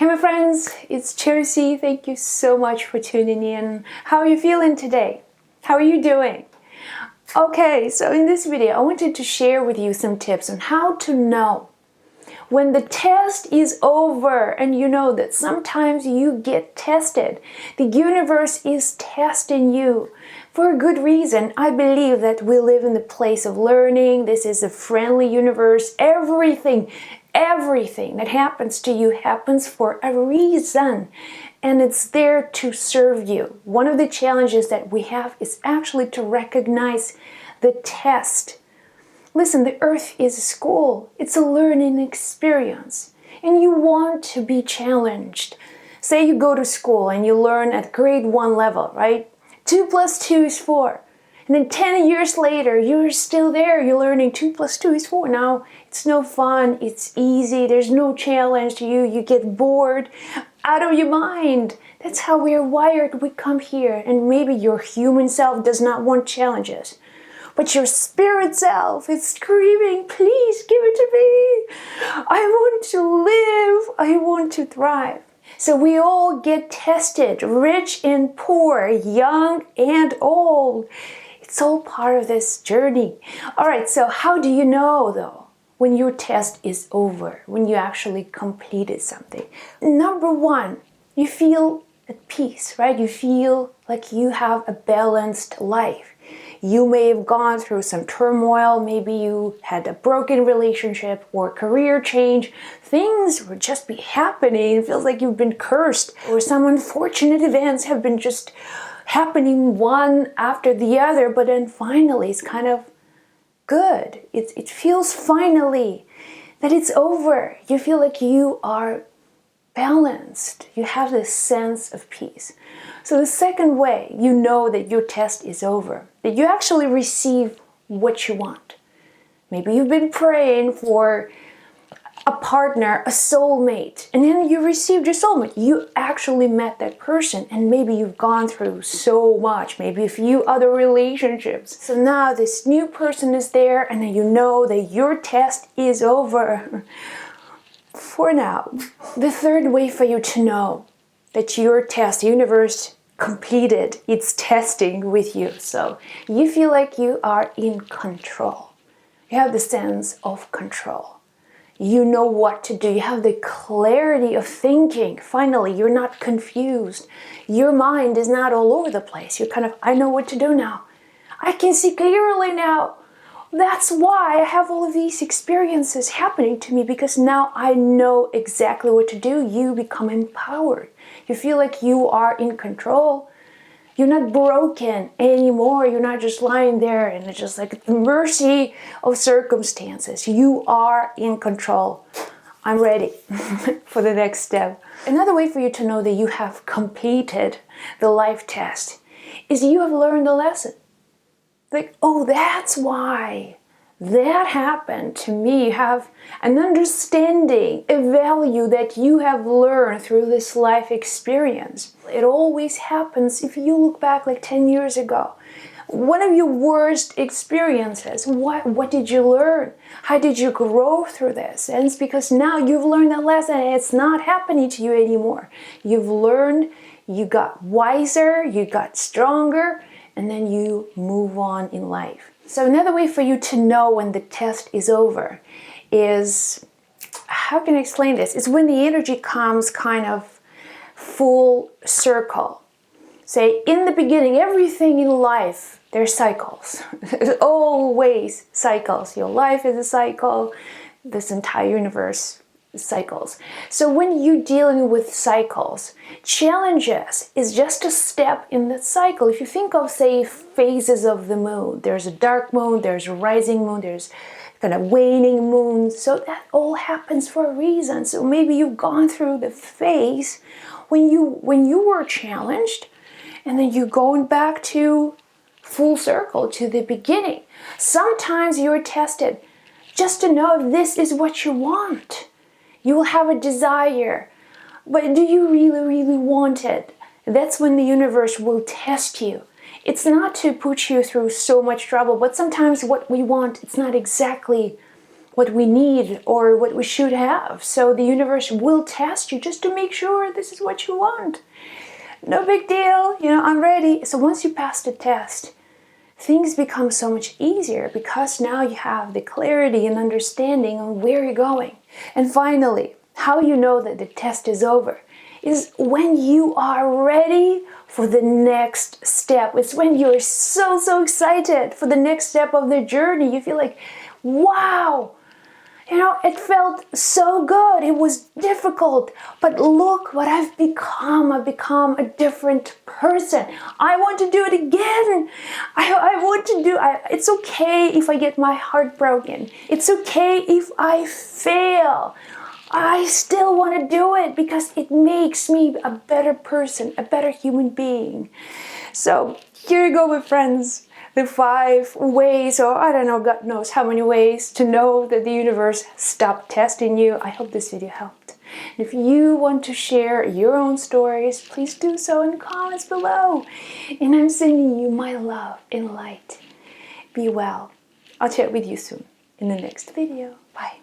Hey my friends, it's Chelsea. Thank you so much for tuning in. How are you feeling today? How are you doing? Okay, so in this video, I wanted to share with you some tips on how to know when the test is over. And you know that sometimes you get tested. The universe is testing you for a good reason. I believe that we live in the place of learning. This is a friendly universe. Everything that happens to you happens for a reason, and it's there to serve you. One of the challenges that we have is actually to recognize the test. Listen, the earth is a school. It's a learning experience, and you want to be challenged. Say you go to school and you learn at grade 1 level, right? 2 plus 2 is 4. And then 10 years later, you're still there. You're learning 2 plus 2 is 4. Now, it's no fun. It's easy. There's no challenge to you. You get bored out of your mind. That's how we're wired. We come here, and maybe your human self does not want challenges. But your spirit self is screaming, please give it to me. I want to live. I want to thrive. So we all get tested, rich and poor, young and old. It's all part of this journey. All right, so how do you know, though, when your test is over, when you actually completed something? Number one, you feel at peace, right? You feel like you have a balanced life. You may have gone through some turmoil. Maybe you had a broken relationship or career change. Things will just be happening. It feels like you've been cursed, or some unfortunate events have been just happening one after the other, but then finally it's kind of good. It feels finally that it's over. You feel like you are balanced. You have this sense of peace. So the second way you know that your test is over, that you actually receive what you want. Maybe you've been praying for a partner, a soulmate, and then you received your soulmate. You actually met that person, and maybe you've gone through so much, maybe a few other relationships. So now this new person is there, and then you know that your test is over for now. The third way for you to know that your test, the universe completed its testing with you. So you feel like you are in control. You have the sense of control. You know what to do. You have the clarity of thinking. Finally, you're not confused. Your mind is not all over the place. You're kind of, I know what to do now. I can see clearly now. That's why I have all of these experiences happening to me, because now I know exactly what to do. You become empowered. You feel like you are in control. You're not broken anymore. You're not just lying there and it's just like the mercy of circumstances. You are in control. I'm ready for the next step. Another way for you to know that you have completed the life test is you have learned a lesson. Like, oh, that's why that happened to me. You have an understanding, a value that you have learned through this life experience. It always happens if you look back like 10 years ago. One of your worst experiences, what did you learn? How did you grow through this? And it's because now you've learned that lesson and it's not happening to you anymore. You've learned, you got wiser, you got stronger, and then you move on in life. So another way for you to know when the test is over is, how can I explain this? It's when the energy comes kind of full circle. Say, in the beginning, everything in life, there's cycles. There's always cycles. Your life is a cycle. This entire universe cycles. So when you're dealing with cycles, challenges is just a step in that cycle. If you think of, say, phases of the moon, there's a dark moon, there's a rising moon, there's kind of waning moon. So that all happens for a reason. So maybe you've gone through the phase when you were challenged, and then you're going back to full circle to the beginning. Sometimes you're tested just to know if this is what you want. You will have a desire, but do you really want it? That's when the universe will test you. It's not to put you through so much trouble, but sometimes what we want, it's not exactly what we need or what we should have. So the universe will test you just to make sure this is what you want. No big deal, I'm ready. So once you pass the test, things become so much easier because now you have the clarity and understanding on where you're going. And finally, how you know that the test is over is when you are ready for the next step. It's when you're so excited for the next step of the journey. You feel like, wow, it felt so good. It was difficult, but look what I've become. I've become a different person. I want to do it again. I want to do it's okay if I get my heart broken. It's okay if I fail. I still want to do it because it makes me a better person, a better human being. So here you go, my friends. The 5 ways, or I don't know, God knows how many ways to know that the universe stopped testing you. I hope this video helped. And if you want to share your own stories, please do so in the comments below. And I'm sending you my love and light. Be well. I'll chat with you soon in the next video. Bye.